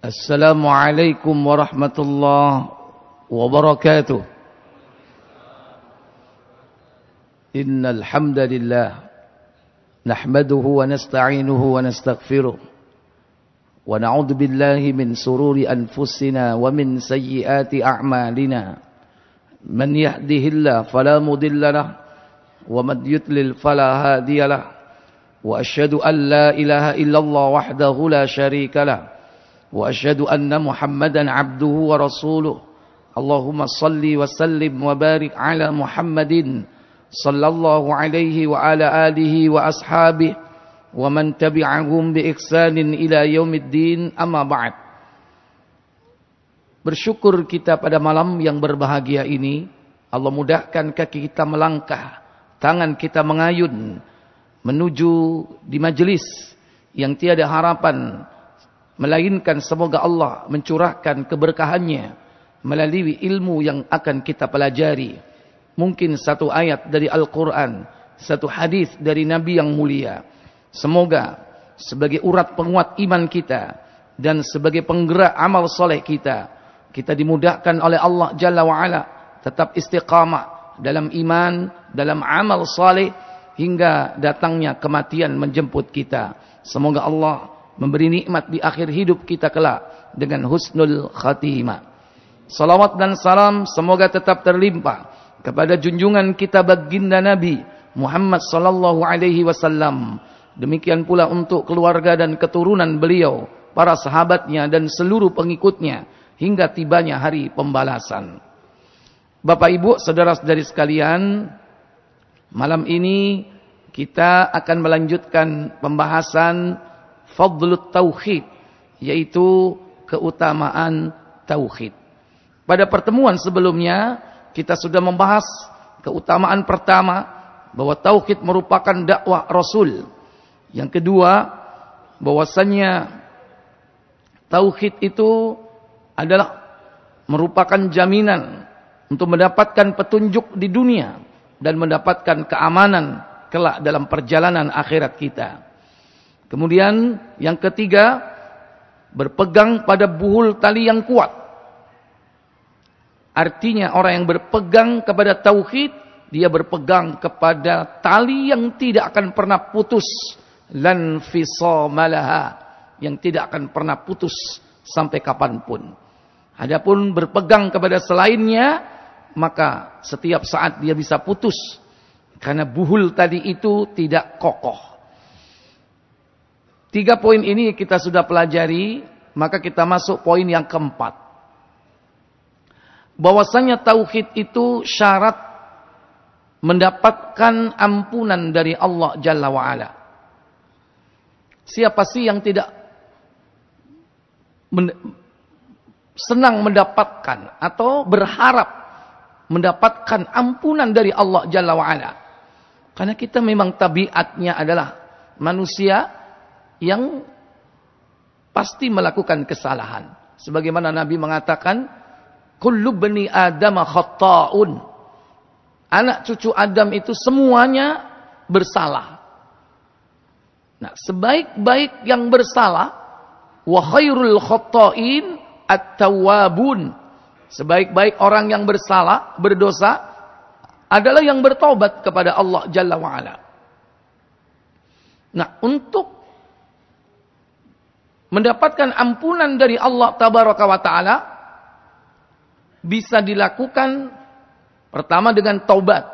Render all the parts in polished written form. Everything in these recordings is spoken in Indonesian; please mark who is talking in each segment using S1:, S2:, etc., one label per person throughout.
S1: Assalamualaikum warahmatullahi wabarakatuh. Innal hamdalillah nahmaduhu wa nasta'inuhu wa nastaghfiruh wa na'udzu billahi min sururi anfusina wa min sayyiati a'malina. Man yahdihillahu fala mudilla lahu wa man yudlil fala hadiya lahu. Wa asyhadu an la ilaha illallah wahdahu la syarika lahu. Wa asyhadu anna Muhammadan abduhu wa rasuluh. Allahumma salli wa sallim wa barik ala Muhammadin sallallahu alaihi wa ala alihi wa ashabihi wa man tabi'ahum bi ihsanin ila yaumiddin, amma ba'd. Bersyukur kita pada malam yang berbahagia ini. Allah mudahkan kaki kita melangkah, tangan kita mengayun menuju di majelis yang tiada harapan melainkan semoga Allah mencurahkan keberkahannya melalui ilmu yang akan kita pelajari. Mungkin satu ayat dari Al-Quran, satu hadis dari Nabi yang mulia. Semoga sebagai urat penguat iman kita dan sebagai penggerak amal soleh kita, kita dimudahkan oleh Allah Jalla wa'ala tetap istiqamah dalam iman, dalam amal soleh hingga datangnya kematian menjemput kita. Semoga Allah memberi nikmat di akhir hidup kita kelak dengan husnul khatimah. Salawat dan salam semoga tetap terlimpah kepada junjungan kita baginda Nabi Muhammad sallallahu alaihi wasallam. Demikian pula untuk keluarga dan keturunan beliau, para sahabatnya dan seluruh pengikutnya hingga tibanya hari pembalasan. Bapak Ibu, saudara-saudari sekalian, malam ini kita akan melanjutkan pembahasan Fadlut Tauhid, yaitu keutamaan Tauhid. Pada pertemuan sebelumnya, kita sudah membahas keutamaan pertama, bahwa Tauhid merupakan dakwah Rasul. Yang kedua, bahwasannya Tauhid itu adalah merupakan jaminan untuk mendapatkan petunjuk di dunia dan mendapatkan keamanan kelak dalam perjalanan akhirat kita. Kemudian yang ketiga, berpegang pada buhul tali yang kuat. Artinya orang yang berpegang kepada tauhid, dia berpegang kepada tali yang tidak akan pernah putus, lan fisamalaha, yang tidak akan pernah putus sampai kapanpun. Adapun berpegang kepada selainnya, maka setiap saat dia bisa putus karena buhul tadi itu tidak kokoh. 3 poin ini kita sudah pelajari, maka kita masuk poin yang keempat. Bahwasanya tauhid itu syarat mendapatkan ampunan dari Allah Jalla wa'ala. Siapa sih yang tidak senang mendapatkan atau berharap mendapatkan ampunan dari Allah Jalla wa'ala? Karena kita memang tabiatnya adalah manusia yang pasti melakukan kesalahan. Sebagaimana Nabi mengatakan, kullu bani Adam khatta'un. Anak cucu Adam itu semuanya bersalah. Nah, sebaik-baik yang bersalah, wa khairul khatta'in at-tawwabun. Sebaik-baik orang yang bersalah, berdosa, adalah yang bertaubat kepada Allah Jalla wa'ala. Nah, untuk mendapatkan ampunan dari Allah Tabaraka wa Ta'ala bisa dilakukan pertama dengan taubat.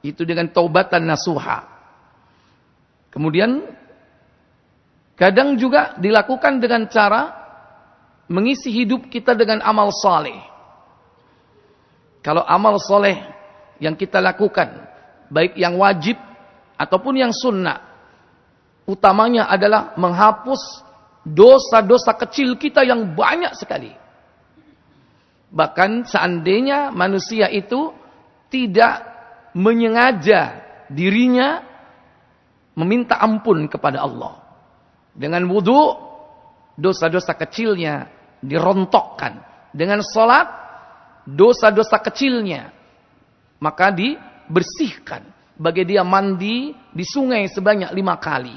S1: Itu dengan taubatan nasuha. Kemudian kadang juga dilakukan dengan cara mengisi hidup kita dengan amal saleh. Kalau amal saleh yang kita lakukan, baik yang wajib ataupun yang sunnah, utamanya adalah menghapus dosa-dosa kecil kita yang banyak sekali. Bahkan seandainya manusia itu tidak menyengaja dirinya meminta ampun kepada Allah, dengan wudu dosa-dosa kecilnya dirontokkan. Dengan salat dosa-dosa kecilnya maka dibersihkan. Bagi dia mandi di sungai sebanyak 5 kali.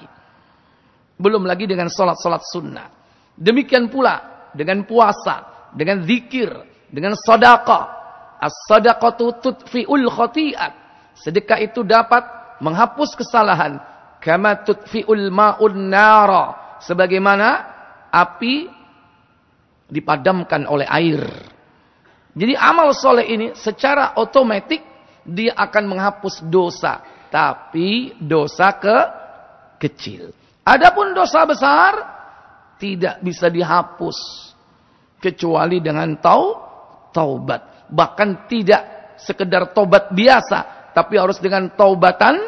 S1: Belum lagi dengan salat-salat sunnah. Demikian pula dengan puasa, dengan zikir, dengan sedekah. As-sadaqatu tudfi'ul khati'at. Sedekah itu dapat menghapus kesalahan. Kama tudfi'ul ma'un nara. Sebagaimana api dipadamkan oleh air. Jadi amal soleh ini secara otomatis dia akan menghapus dosa. Tapi dosa kecil. Adapun dosa besar tidak bisa dihapus. Kecuali dengan taubat. Bahkan tidak sekedar taubat biasa, tapi harus dengan taubatan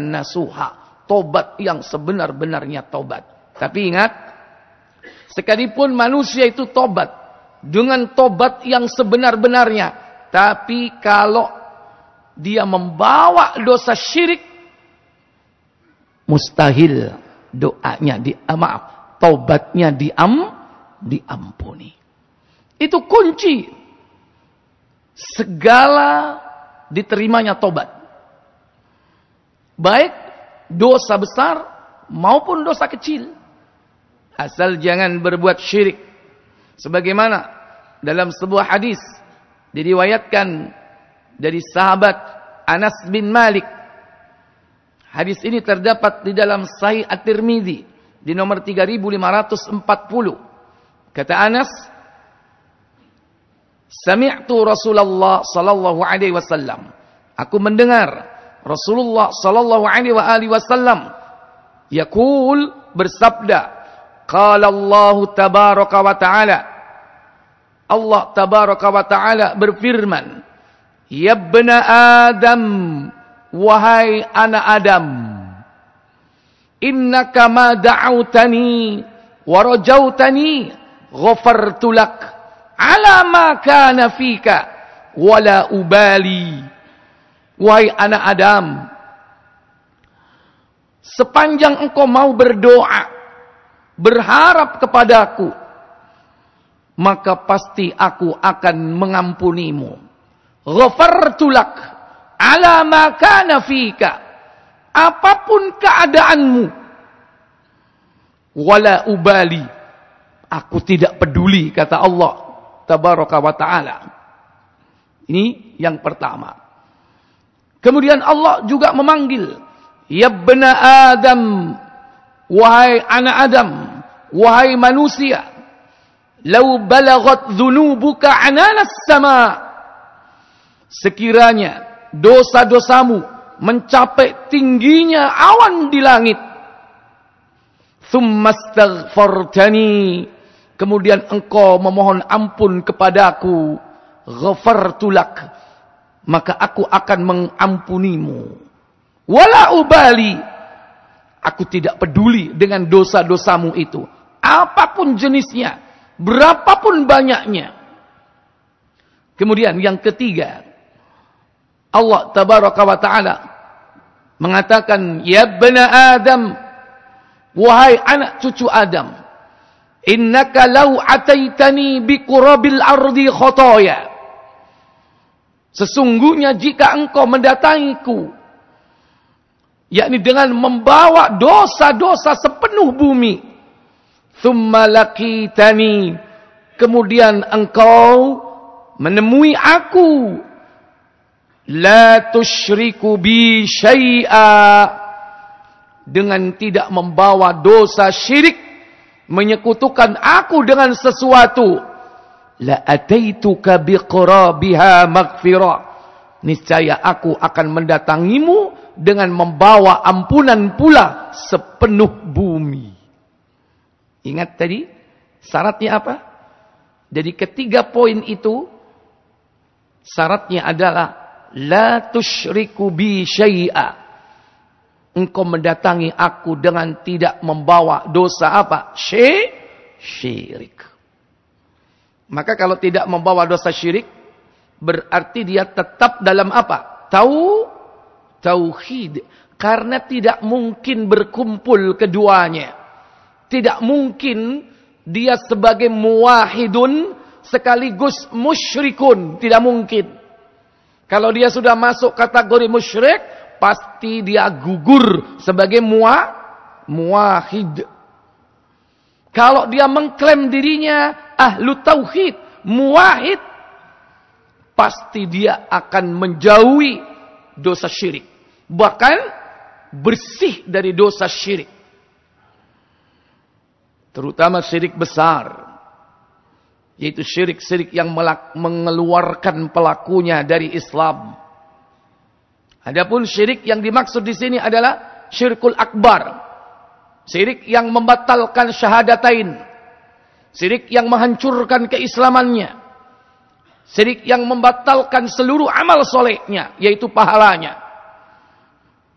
S1: nasuha, taubat yang sebenar-benarnya taubat. Tapi ingat, sekalipun manusia itu taubat dengan taubat yang sebenar-benarnya, tapi kalau dia membawa dosa syirik, mustahil doanya taubatnya diampuni. Itu kunci segala diterimanya tobat. Baik dosa besar maupun dosa kecil. Asal jangan berbuat syirik. Sebagaimana dalam sebuah hadis diriwayatkan dari sahabat Anas bin Malik. Hadis ini terdapat di dalam Sahih At-Tirmidzi di nomor 3540. Kata Anas, sami'tu Rasulullah sallallahu alaihi wasallam. Aku mendengar Rasulullah sallallahu alaihi wasallam yaqul, bersabda, qala Allah tabaraka wa taala. Allah tabaraka wa taala berfirman, ya ibna Adam, wahai anak Adam, innaka ma da'autani wa rajautani ghafartu lak ala ma kana fika wala ubali. Wahai anak Adam, sepanjang engkau mau berdoa, berharap kepadaku, maka pasti aku akan mengampunimu. Ghafartu lak ala ma kana fika, apapun keadaanmu, wala ubali, aku tidak peduli, kata Allah tabaraka wa ta'ala. Ini yang pertama. Kemudian Allah juga memanggil, ya ibna Adam, wahai anak Adam, wahai manusia, lau balagat dhunubuka ananas sama, sekiranya dosa-dosamu mencapai tingginya awan di langit, thumma astaghfartani, kemudian engkau memohon ampun kepadaku, ghafartu lak, maka aku akan mengampunimu. Wala ubali, aku tidak peduli dengan dosa-dosamu itu, apapun jenisnya, berapapun banyaknya. Kemudian yang ketiga, Allah tabaraka wa ta'ala mengatakan, ya ibna Adam, wahai anak cucu Adam, innaka law ataitani biqurabil ardi khotoya, sesungguhnya jika engkau mendatangiku, yakni dengan membawa dosa-dosa sepenuh bumi, thumma laqitani, kemudian engkau menemui aku, la tusyriku bi syai'a, dengan tidak membawa dosa syirik, menyekutukan aku dengan sesuatu, la ataituka biqrabiha maghfirah, niscaya aku akan mendatangimu dengan membawa ampunan pula sepenuh bumi. Ingat tadi syaratnya apa? Jadi ketiga poin itu syaratnya adalah la tusyriku bi syai'a, engkau mendatangi aku dengan tidak membawa dosa apa? Syirik. Maka kalau tidak membawa dosa syirik, berarti dia tetap dalam apa? Tauhid. Karena tidak mungkin berkumpul keduanya. Tidak mungkin dia sebagai muwahidun sekaligus musyrikun. Tidak mungkin. Kalau dia sudah masuk kategori musyrik, pasti dia gugur sebagai muwahid. Kalau dia mengklaim dirinya ahlu tauhid, muwahhid, pasti dia akan menjauhi dosa syirik. Bahkan bersih dari dosa syirik. Terutama syirik besar. Yaitu syirik-syirik yang mengeluarkan pelakunya dari Islam. Adapun syirik yang dimaksud di sini adalah syirkul akbar. Syirik yang membatalkan syahadatain. Syirik yang menghancurkan keislamannya. Syirik yang membatalkan seluruh amal solehnya, yaitu pahalanya.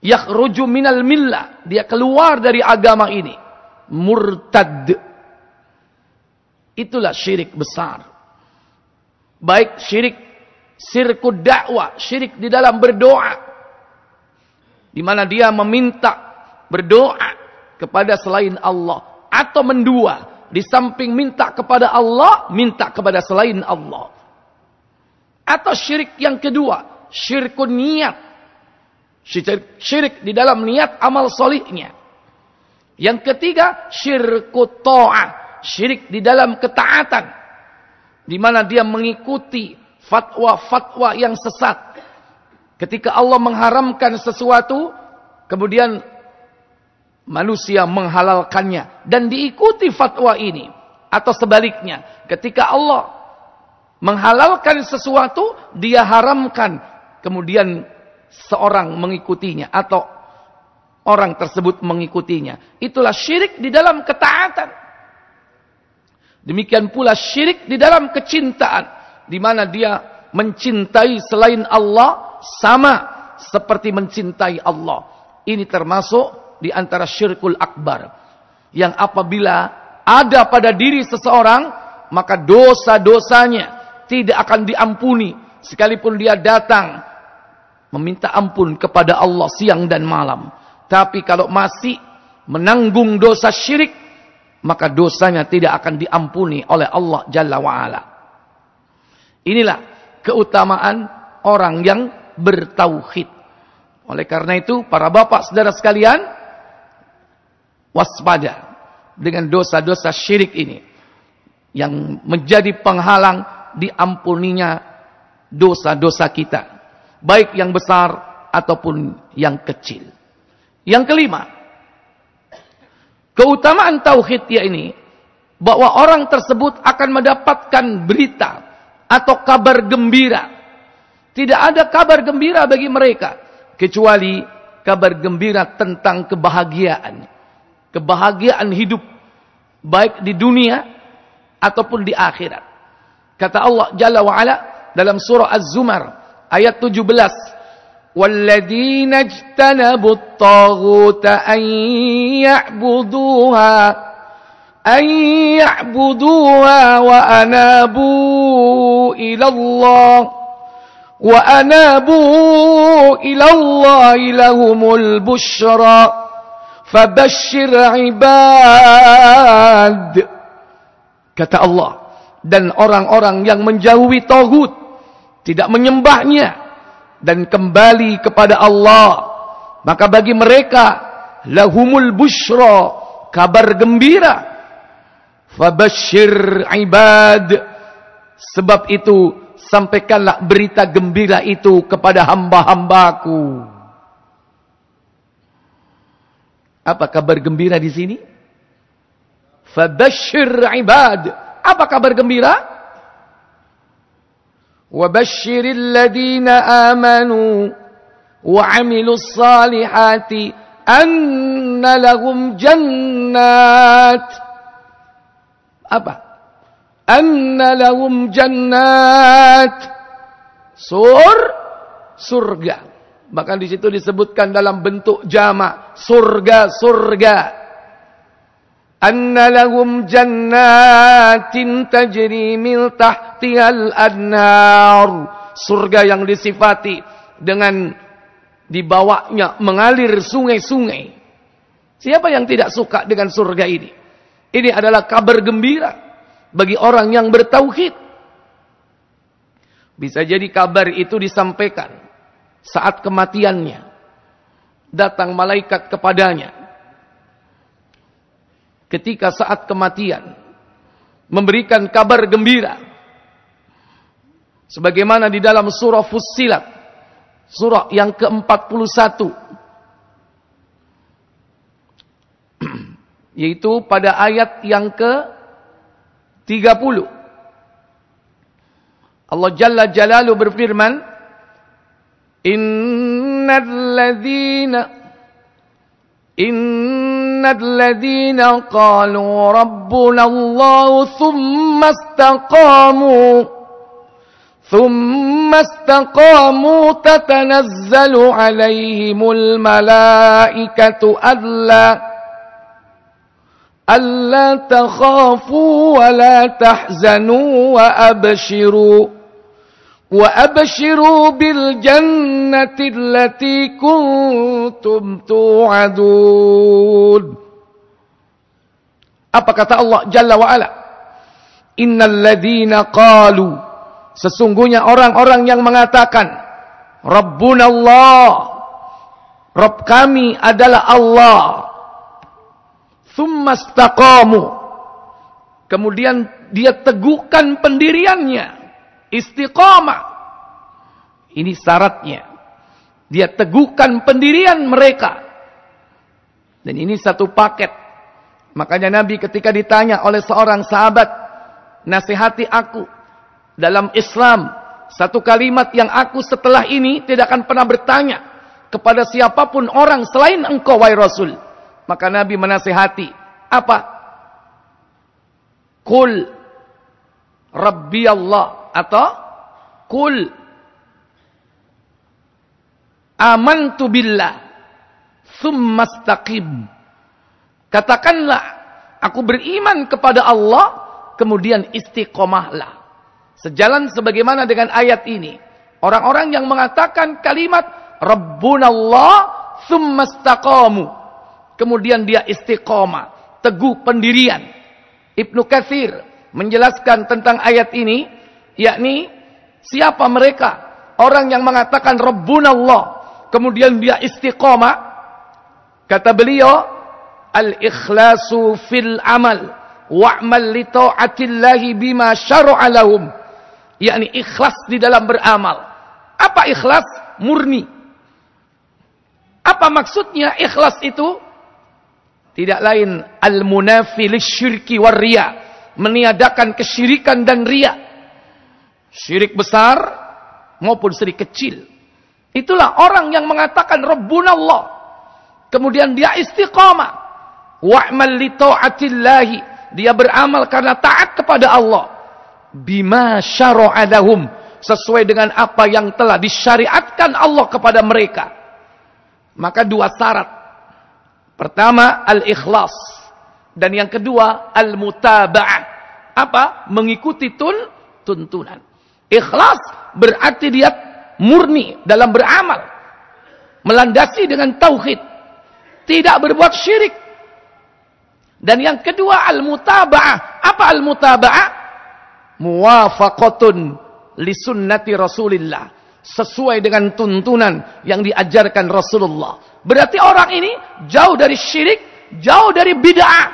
S1: Yakhruju minal millah, dia keluar dari agama ini. Murtad. Itulah syirik besar. Baik syirik syirkud dakwah, syirik di dalam berdoa, di mana dia meminta berdoa kepada selain Allah, atau mendua, di samping minta kepada Allah, minta kepada selain Allah. Atau syirik yang kedua, syirkun niat, syirik di dalam niat amal solihnya. Yang ketiga, syirkut ta'ah, syirik di dalam ketaatan, di mana dia mengikuti fatwa-fatwa yang sesat. Ketika Allah mengharamkan sesuatu, kemudian manusia menghalalkannya dan diikuti fatwa ini. Atau sebaliknya, ketika Allah menghalalkan sesuatu, dia haramkan, kemudian seorang mengikutinya atau orang tersebut mengikutinya. Itulah syirik di dalam ketaatan. Demikian pula syirik di dalam kecintaan, di mana dia mencintai selain Allah sama seperti mencintai Allah. Ini termasuk di antara syirkul akbar, yang apabila ada pada diri seseorang, maka dosa-dosanya tidak akan diampuni sekalipun dia datang meminta ampun kepada Allah siang dan malam. Tapi kalau masih menanggung dosa syirik, maka dosanya tidak akan diampuni oleh Allah Jalla wa'ala. Inilah keutamaan orang yang bertauhid. Oleh karena itu, para bapak saudara sekalian, waspada dengan dosa-dosa syirik ini, yang menjadi penghalang diampuninya dosa-dosa kita, baik yang besar ataupun yang kecil. Yang kelima, keutamaan tauhid ini, bahwa orang tersebut akan mendapatkan berita atau kabar gembira. Tidak ada kabar gembira bagi mereka kecuali kabar gembira tentang kebahagiaan. Kebahagiaan hidup baik di dunia ataupun di akhirat. Kata Allah Jalla wa'ala dalam surah Az-Zumar ayat 17, وَالَّذِينَ اجْتَنَبُوا الطَّاغُوتَ أَن يَعْبُدُوهَا وَأَنَابُوا إِلَى اللَّهِ لَهُمُ الْبُشْرَى فَبَشِّرْ عِبَادِ. Kata Allah, dan orang-orang yang menjauhi tauhid, tidak menyembahnya, dan kembali kepada Allah, maka bagi mereka lahumul busyra, kabar gembira. Fabasyir ibad, sebab itu sampaikanlah berita gembira itu kepada hamba-hambaku. Apa kabar gembira di sini? Fabasyir ibad. Apa kabar gembira? وَبَشِّرِ الَّذِينَ آمَنُوا وَعَمِلُوا الصَّالِحَاتِ أَنَّ لَهُمْ جَنَّاتٍ. Apa? أَنَّ لَهُمْ جَنَّاتٍ, surga. Bahkan di situ disebutkan dalam bentuk jamak, surga. Anna lahum jannatin tajri min tahtihal anhar, surga yang disifati dengan di bawahnya mengalir sungai-sungai. Siapa yang tidak suka dengan surga ini? Ini adalah kabar gembira bagi orang yang bertauhid. Bisa jadi kabar itu disampaikan saat kematiannya, datang malaikat kepadanya ketika saat kematian memberikan kabar gembira. Sebagaimana di dalam surah Fussilat, surah yang ke-41, yaitu pada ayat yang ke-30. Allah Jalla Jalaluhu berfirman, Innal ladzina qalu Rabbuna Allah thumma istaqamu tatanazzalu alaihimul malaikatu alla takhafu wa la tahzanu wa abshiru bil jannati allati kuntum tu'adun. Apa kata Allah Jalla wa Ala? Innal ladzina qalu, sesungguhnya orang-orang yang mengatakan Rabbuna Allah, Rabb kami adalah Allah, thumma istaqamu, kemudian dia teguhkan pendiriannya, istiqamah. Ini syaratnya. Dia teguhkan pendirian mereka. Dan ini satu paket. Makanya Nabi ketika ditanya oleh seorang sahabat, nasihati aku dalam Islam satu kalimat yang aku setelah ini tidak akan pernah bertanya kepada siapapun orang selain engkau wahai Rasul. Maka Nabi menasihati, apa? Qul Rabbi Allah, atau Qul amantu billah tsumma istaqim. Katakanlah aku beriman kepada Allah, kemudian istiqomahlah. Sejalan sebagaimana dengan ayat ini, orang-orang yang mengatakan kalimat Rabbunallah tsumma istaqamu, kemudian dia istiqomah, teguh pendirian. Ibnu Katsir menjelaskan tentang ayat ini, yakni siapa mereka orang yang mengatakan Rabbunallah kemudian dia istiqomah. Kata beliau, al-ikhlasu fil amal wa'mal li ta'atillahi bima syara'a lahum, yakni ikhlas di dalam beramal. Apa ikhlas? Murni. Apa maksudnya ikhlas itu? Tidak lain al-munafi lisyirki war riya, meniadakan kesyirikan dan riya, syirik besar maupun syirik kecil. Itulah orang yang mengatakan Rabbunallah, kemudian dia istiqamah, wa'mal li ta'atillahi, dia beramal karena taat kepada Allah, bima syara'a lahum, sesuai dengan apa yang telah disyariatkan Allah kepada mereka. Maka dua syarat. Pertama al-ikhlas, dan yang kedua al-mutaba'ah. Apa? Mengikuti tuntunan. Ikhlas berarti dia murni dalam beramal, melandasi dengan tauhid, tidak berbuat syirik. Dan yang kedua al-mutaba'ah. Apa al-mutaba'ah? Muwafaqatun li sunnati Rasulillah, sesuai dengan tuntunan yang diajarkan Rasulullah. Berarti orang ini jauh dari syirik, jauh dari bid'ah.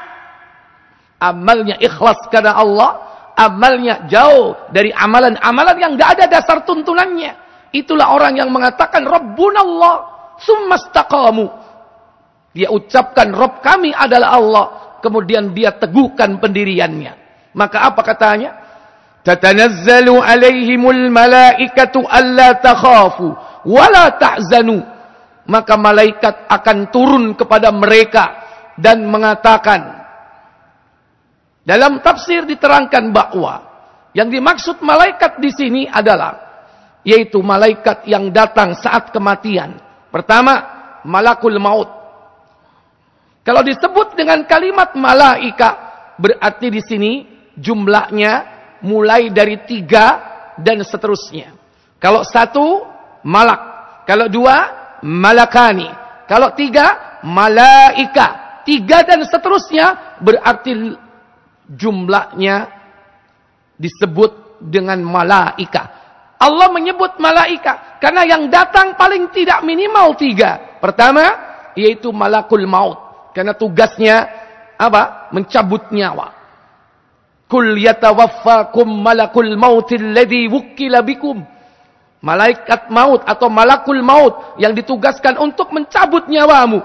S1: Amalnya ikhlas karena Allah, amalnya jauh dari amalan-amalan yang tidak ada dasar tuntunannya. Itulah orang yang mengatakan Rabbunallah tsumma istaqamu. Dia ucapkan Rabb kami adalah Allah, kemudian dia teguhkan pendiriannya. Maka apa katanya? Tatanazzalu alaihimul malaikatu alla takhafu wa la tahzanu. Maka malaikat akan turun kepada mereka dan mengatakan, dalam tafsir diterangkan bahwa yang dimaksud malaikat di sini adalah yaitu malaikat yang datang saat kematian. Pertama, malakul maut. Kalau disebut dengan kalimat malaika, berarti di sini jumlahnya mulai dari 3 dan seterusnya. Kalau 1 malak, kalau 2 malakani, kalau 3 malaika, 3 dan seterusnya, berarti jumlahnya disebut dengan malaika. Allah menyebut malaika karena yang datang paling tidak minimal 3. Pertama yaitu malakul maut, karena tugasnya apa? mencabut nyawa. Kul yatawaffakum malakul mautil ladzi wukkila bikum. Malaikat maut atau malakul maut yang ditugaskan untuk mencabut nyawamu.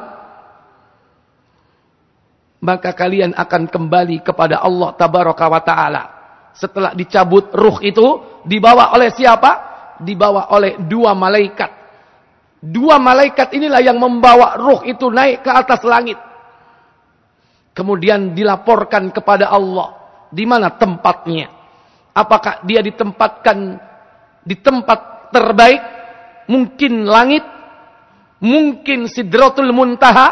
S1: Maka kalian akan kembali kepada Allah tabaraka wa ta'ala. Setelah dicabut ruh itu, dibawa oleh siapa? Dibawa oleh dua malaikat. Dua malaikat inilah yang membawa ruh itu naik ke atas langit. Kemudian dilaporkan kepada Allah. Di mana tempatnya? Apakah dia ditempatkan di tempat terbaik? Mungkin langit? Mungkin Sidratul Muntaha?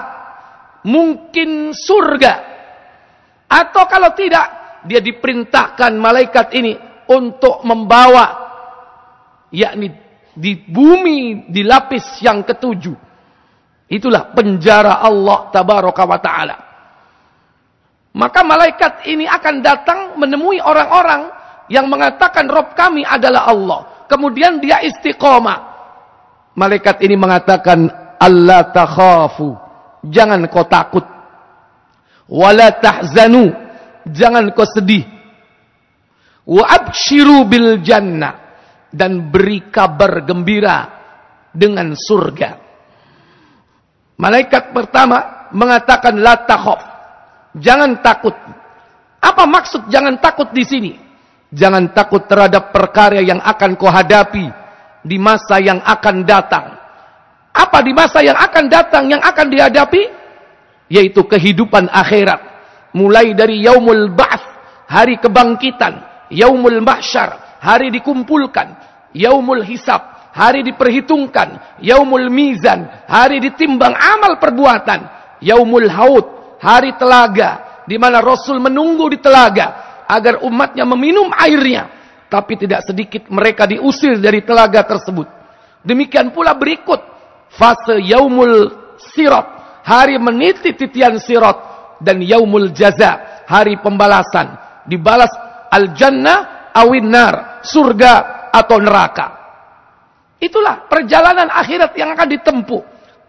S1: Mungkin surga? Atau kalau tidak, dia diperintahkan malaikat ini untuk membawa, yakni di bumi, di lapis yang ketujuh. Itulah penjara Allah tabaraka wa ta'ala. Maka malaikat ini akan datang menemui orang-orang yang mengatakan Rabb kami adalah Allah. Kemudian dia istiqomah. Malaikat ini mengatakan, Allah takhafu, jangan kau takut. Wala tahzanu, jangan kau sedih. Wa abshiru bil jannah, dan beri kabar gembira dengan surga. Malaikat pertama mengatakan la takhaf, jangan takut. Apa maksud jangan takut di sini? Jangan takut terhadap perkara yang akan kau hadapi di masa yang akan datang. Apa di masa yang akan datang yang akan dihadapi? Yaitu kehidupan akhirat. Mulai dari yaumul ba'ts, hari kebangkitan, yaumul mahsyar, hari dikumpulkan, yaumul hisab, hari diperhitungkan, yaumul mizan, hari ditimbang amal perbuatan, yaumul haud, hari telaga, di mana Rasul menunggu di telaga agar umatnya meminum airnya, tapi tidak sedikit mereka diusir dari telaga tersebut. Demikian pula berikut fase yaumul sirat, hari meniti titian sirat, dan yaumul jaza, hari pembalasan, dibalas al-jannah awin nar, surga atau neraka. Itulah perjalanan akhirat yang akan ditempuh.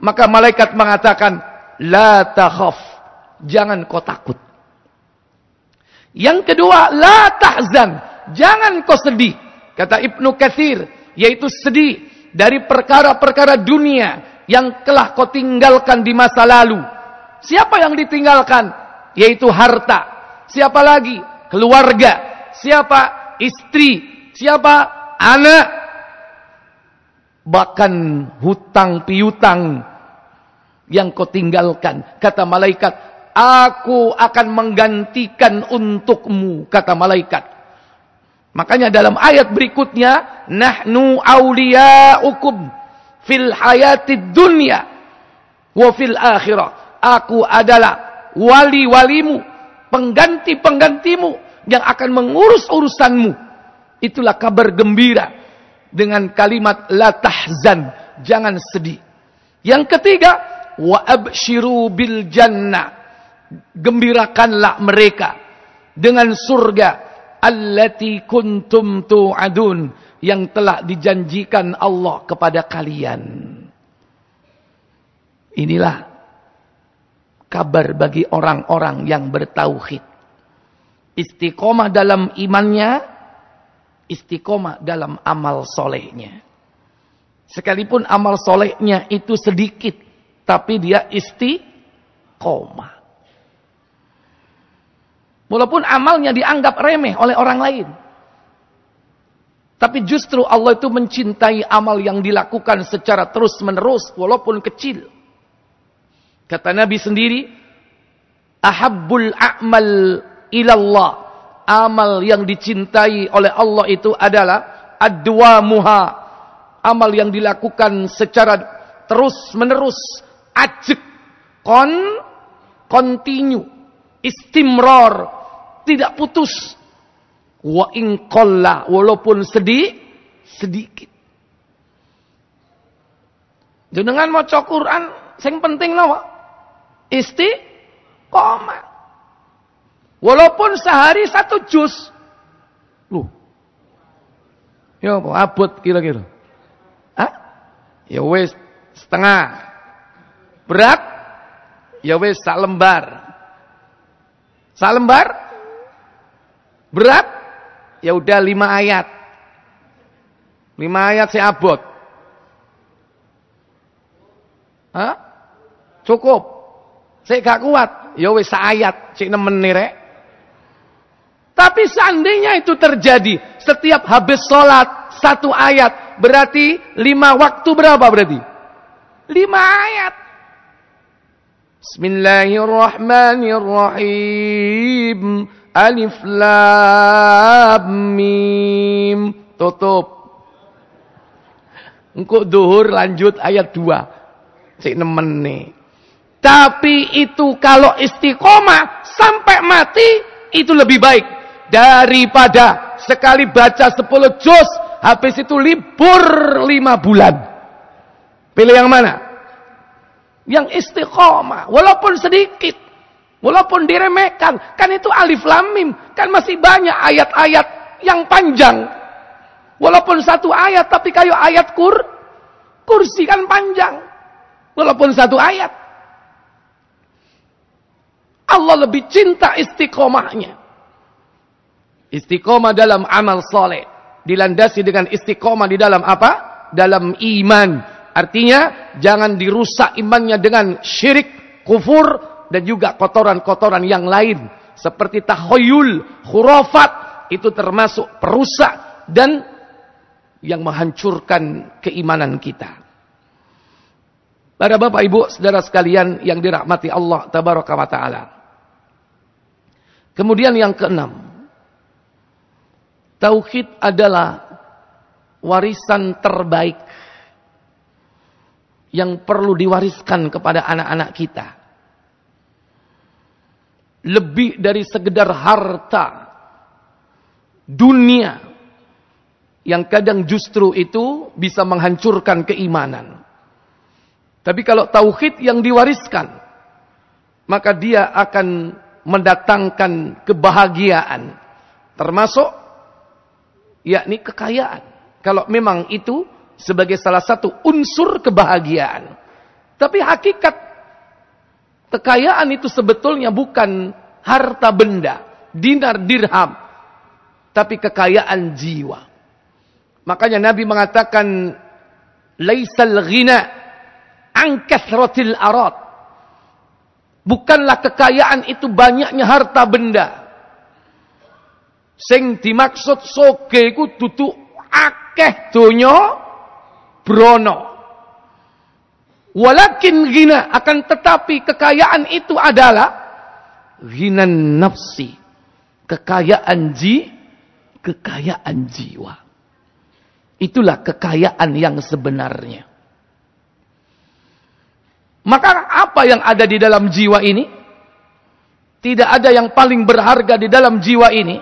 S1: Maka malaikat mengatakan la takhaf, jangan kau takut. Yang kedua, la tahzan, jangan kau sedih. Kata Ibnu Katsir, yaitu sedih dari perkara-perkara dunia yang telah kau tinggalkan di masa lalu. Siapa yang ditinggalkan? Yaitu harta. Siapa lagi? Keluarga. Siapa? Istri. Siapa? Anak. Bahkan hutang piutang yang kau tinggalkan. Kata malaikat, aku akan menggantikan untukmu, kata malaikat. Makanya dalam ayat berikutnya, nahnu awliya'ukum fil hayatid dunya wa fil akhirah. Aku adalah wali-walimu, pengganti-penggantimu yang akan mengurus urusanmu. Itulah kabar gembira dengan kalimat la tahzan, jangan sedih. Yang ketiga, wa abshiru bil jannah, gembirakanlah mereka dengan surga allati kuntum tu'adun, yang telah dijanjikan Allah kepada kalian. Inilah kabar bagi orang-orang yang bertauhid. Istiqomah dalam imannya, istiqomah dalam amal solehnya. Sekalipun amal solehnya itu sedikit, tapi dia istiqomah. Walaupun amalnya dianggap remeh oleh orang lain. Tapi justru Allah itu mencintai amal yang dilakukan secara terus-menerus walaupun kecil. Kata Nabi sendiri, ahabbul a'mal ilallah, amal yang dicintai oleh Allah itu adalah adwamuha, amal yang dilakukan secara terus-menerus, ajek, continue, istimrar, tidak putus. Wa in qalla, walaupun sedikit. Jenengan maca Quran sing penting napa? Istiqomah. Walaupun sehari 1 juz. Loh. Ya apa abot kira-kira? Hah? Ya wis setengah. Berat? Ya wis sak lembar. Salembar? Berat? Ya udah 5 ayat. 5 ayat saya abot. Hah? Cukup. Saya gak kuat. Ya wis ayat, cik nemen nih rek. Tapi seandainya itu terjadi, setiap habis sholat 1 ayat, berarti 5 waktu berapa berarti? 5 ayat. Bismillahirrahmanirrahim. Alif lam mim. Tutup. Engko duhur lanjut ayat 2. Cik nemen nih. Tapi itu kalau istiqomah sampai mati, itu lebih baik daripada sekali baca 10 juz, habis itu libur 5 bulan. Pilih yang mana? Yang istiqomah, walaupun sedikit, walaupun diremehkan, kan itu alif lam mim, kan masih banyak ayat-ayat yang panjang. Walaupun 1 ayat, tapi kayak ayat kursi kan panjang. Walaupun 1 ayat. Allah lebih cinta istiqomahnya. Istiqomah dalam amal soleh. Dilandasi dengan istiqomah di dalam apa? Dalam iman. Artinya, jangan dirusak imannya dengan syirik, kufur, dan juga kotoran-kotoran yang lain. Seperti tahoyul, khurafat. Itu termasuk perusak dan yang menghancurkan keimanan kita. Para bapak ibu, saudara sekalian yang dirahmati Allah tabaraka wa ta'ala. Kemudian yang keenam. Tauhid adalah warisan terbaik yang perlu diwariskan kepada anak-anak kita. Lebih dari sekedar harta dunia yang kadang justru itu bisa menghancurkan keimanan. Tapi kalau tauhid yang diwariskan, maka dia akan mendatangkan kebahagiaan, termasuk yakni kekayaan. Kalau memang itu sebagai salah satu unsur kebahagiaan. Tapi hakikat kekayaan itu sebetulnya bukan harta benda, dinar dirham, tapi kekayaan jiwa. Makanya Nabi mengatakan, laisal ghina an kathratil arad. Bukanlah kekayaan itu banyaknya harta benda. Sing dimaksud soge iku dudu akeh donya brono. Walakin ghina, akan tetapi kekayaan itu adalah ghinan nafsi. Kekayaan jiwa. Itulah kekayaan yang sebenarnya. Maka apa yang ada di dalam jiwa ini? Tidak ada yang paling berharga di dalam jiwa ini,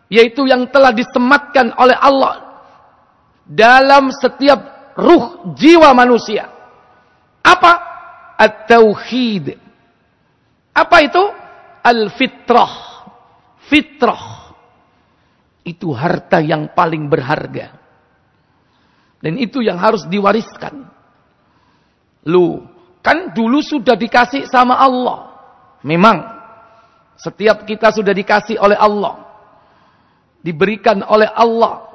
S1: yaitu yang telah disematkan oleh Allah dalam setiap ruh jiwa manusia. Apa? At-tauhid. Apa itu? Al-fitrah. Fitrah. Itu harta yang paling berharga. Dan itu yang harus diwariskan. Kan dulu sudah dikasih sama Allah. Memang setiap kita sudah dikasih oleh Allah. Diberikan oleh Allah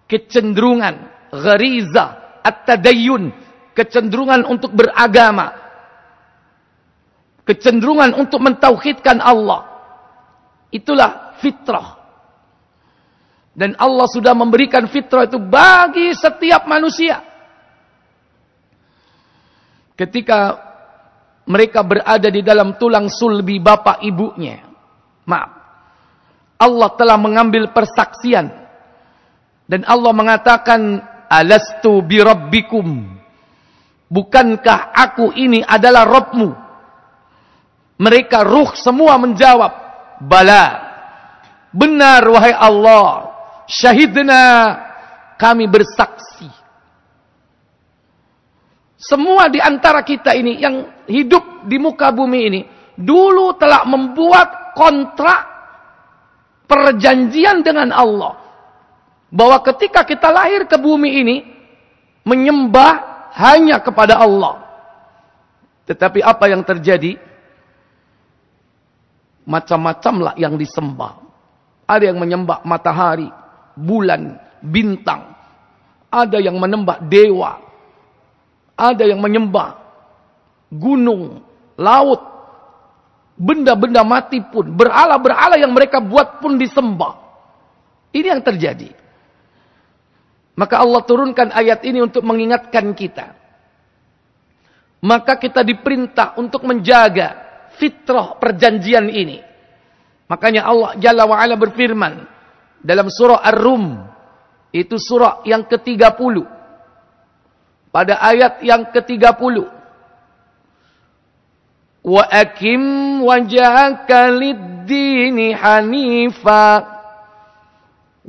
S1: kecenderungan, ghariza, at-tadayyun, kecenderungan untuk beragama, kecenderungan untuk mentauhidkan Allah. Itulah fitrah. Dan Allah sudah memberikan fitrah itu bagi setiap manusia. Ketika mereka berada di dalam tulang sulbi bapak ibunya. Maaf. Allah telah mengambil persaksian. Dan Allah mengatakan, alastu birabbikum. Bukankah aku ini adalah Rabbmu? Mereka ruh semua menjawab, bala. Benar wahai Allah. Syahidna, kami bersaksi. Semua di antara kita ini yang hidup di muka bumi ini dulu telah membuat kontrak perjanjian dengan Allah bahwa ketika kita lahir ke bumi ini menyembah hanya kepada Allah. Tetapi apa yang terjadi? macam-macamlah yang disembah. Ada yang menyembah matahari, bulan, bintang. Ada yang menyembah dewa. Ada yang menyembah gunung, laut. Benda-benda mati pun, berhala-berhala yang mereka buat pun disembah. Ini yang terjadi. Maka Allah turunkan ayat ini untuk mengingatkan kita. Maka kita diperintah untuk menjaga fitrah perjanjian ini. Makanya Allah Jalla wa'ala berfirman dalam surah Ar-Rum. Itu surah yang ke-30. Pada ayat yang ke-30. Wa akim wajhaka lid-dini hanifa.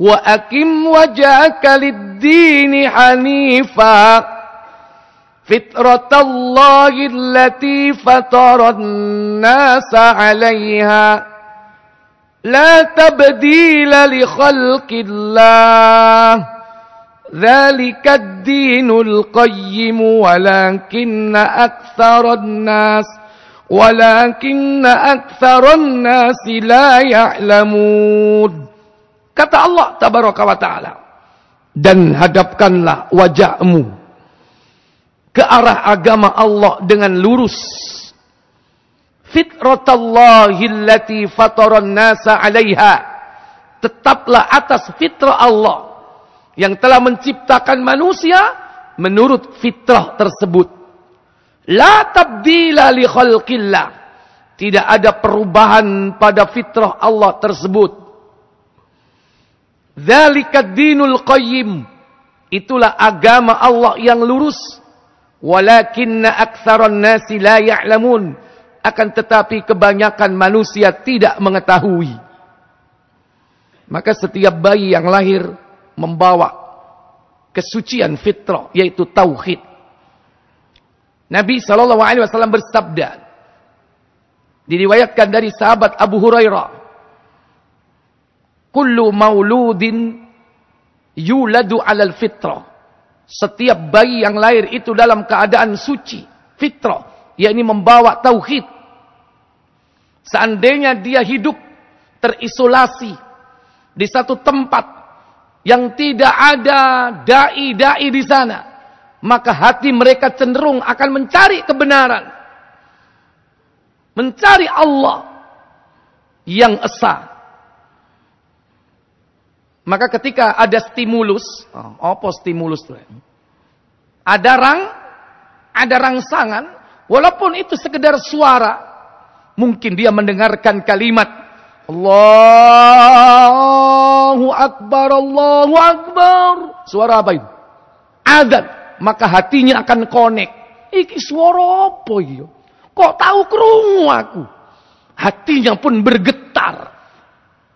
S1: Wa akim wajhaka lid-dini hanifa. Fitratallahi allati fataran nasa 'alaiha. La tabdila li khalqillah. Dzalika ad-dinul qayyim walakinna aktsaran nas la ya'lamun. Kata Allah tabaraka wa taala, dan hadapkanlah wajahmu ke arah agama Allah dengan lurus. Fitratallahi allati fataran nasa 'alaiha. Tetaplah atas fitrah Allah yang telah menciptakan manusia menurut fitrah tersebut. La tabdila li khalqillah. Tidak ada perubahan pada fitrah Allah tersebut. Dzalika ad-dinul qayyim. Itulah agama Allah yang lurus. Walakinna aktsaran nasi la ya'lamun. Akan tetapi kebanyakan manusia tidak mengetahui. Maka setiap bayi yang lahir membawa kesucian fitrah, yaitu tauhid. Nabi SAW bersabda, diriwayatkan dari sahabat Abu Hurairah, kullu mauludin yuladu alal fitrah. Setiap bayi yang lahir itu dalam keadaan suci, fitrah, yakni membawa tauhid. Seandainya dia hidup terisolasi di satu tempat yang tidak ada dai-dai di sana, maka hati mereka cenderung akan mencari kebenaran, mencari Allah yang esa. Maka ketika ada stimulus, apa stimulus itu? Ada rangsangan, walaupun itu sekedar suara, mungkin dia mendengarkan kalimat Allahu Akbar, Allahu Akbar. Suara apa itu? Adzan. Maka hatinya akan connect. Iki suara apa itu? Kok tahu krungu aku? Hatinya pun bergetar.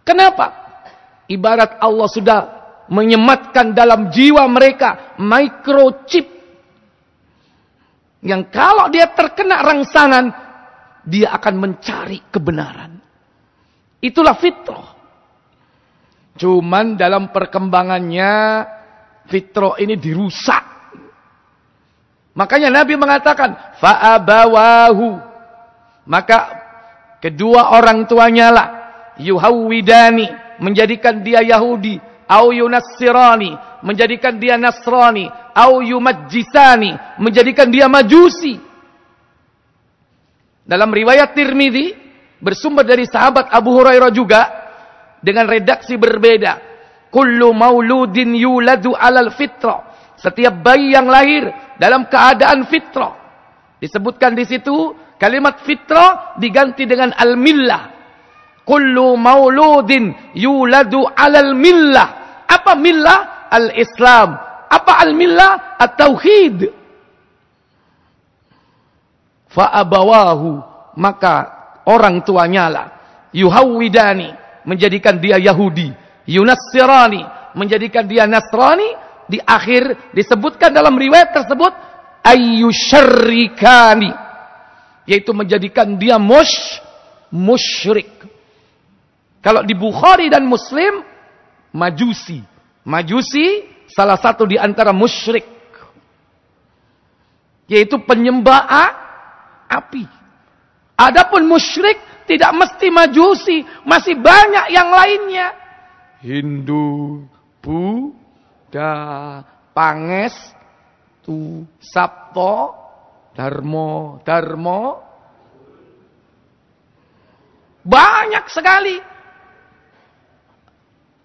S1: Kenapa? Ibarat Allah sudah menyematkan dalam jiwa mereka microchip. Yang kalau dia terkena rangsangan, dia akan mencari kebenaran. Itulah fitrah. Cuman dalam perkembangannya, fitrah ini dirusak. Makanya Nabi mengatakan, fa'abawahu. Maka kedua orang tuanya lah, yuhawwidani, menjadikan dia Yahudi, au yunassirani, menjadikan dia Nasrani, au yumajjisani, menjadikan dia Majusi. Dalam riwayat Tirmidzi bersumber dari sahabat Abu Hurairah juga dengan redaksi berbeda. Kullu mauludin yuladu 'alal fitrah. Setiap bayi yang lahir dalam keadaan fitrah. Disebutkan di situ kalimat fitrah diganti dengan al-millah. Kullu mauludin yuladu 'alal millah. Apa millah? Al-Islam. Apa al-millah? At-tauhid. Fa'abawahu, maka orang tuanya lah yuhawwidani, menjadikan dia Yahudi, yunassirani, menjadikan dia Nasrani. Di akhir disebutkan dalam riwayat tersebut ayyusyarrikani, yaitu menjadikan dia musyrik. Kalau di Bukhari dan Muslim Majusi salah satu di antara musyrik, yaitu penyembah api. Adapun musyrik tidak mesti Majusi, masih banyak yang lainnya. Hindu, Buddha, Pangestu, Sabto, Darmo. Banyak sekali.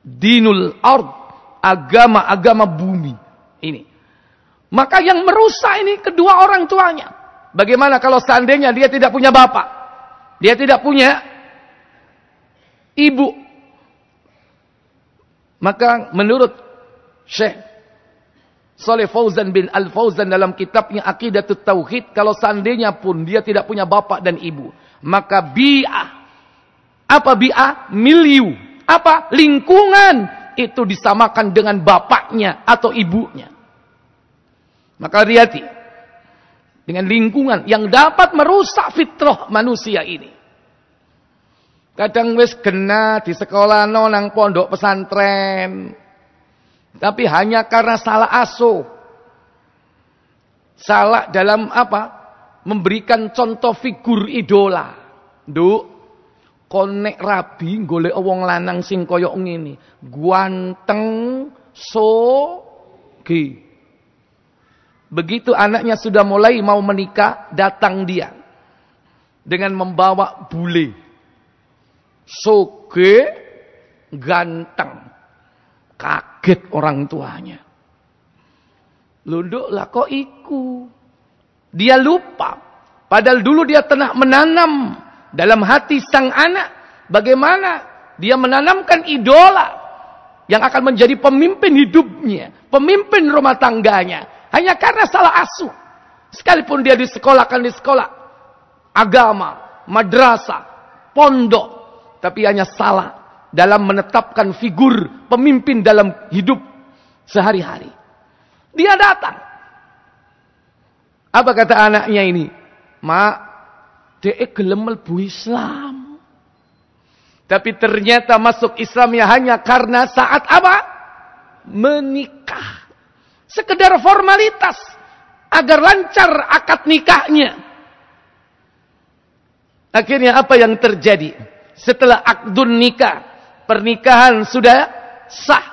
S1: Dinul ard, agama-agama bumi ini. Maka yang merusak ini kedua orang tuanya. Bagaimana kalau seandainya dia tidak punya bapak? Dia tidak punya ibu. Maka menurut Syekh Shalih Fauzan bin Al-Fauzan dalam kitabnya Aqidatut Tauhid, kalau seandainya pun dia tidak punya bapak dan ibu, maka bi'ah. Apa bi'ah? Milieu. Apa? Lingkungan. Itu disamakan dengan bapaknya atau ibunya. Maka hati-hati dengan lingkungan yang dapat merusak fitrah manusia ini. Kadang wis kena di sekolah nang pondok pesantren. Tapi hanya karena salah asuh. Salah dalam apa? Memberikan contoh figur idola. Nduk, konek rabi golek wong lanang sing koyok ngene. Guanteng soge. Begitu anaknya sudah mulai mau menikah, datang dia dengan membawa bule. Soge, ganteng. Kaget orang tuanya. Lunduk lah kok iku. Dia lupa. Padahal dulu dia telah menanam dalam hati sang anak. Bagaimana dia menanamkan idola yang akan menjadi pemimpin hidupnya. Pemimpin rumah tangganya. Hanya karena salah asuh. Sekalipun dia disekolahkan di sekolah agama, madrasah, pondok. Tapi hanya salah dalam menetapkan figur pemimpin dalam hidup sehari-hari. Dia datang. Apa kata anaknya ini? Mak, dia gelem mlebu Islam. Tapi ternyata masuk Islamnya hanya karena saat apa? Menikah. Sekedar formalitas agar lancar akad nikahnya. Akhirnya apa yang terjadi? Setelah akdun nikah, pernikahan sudah sah.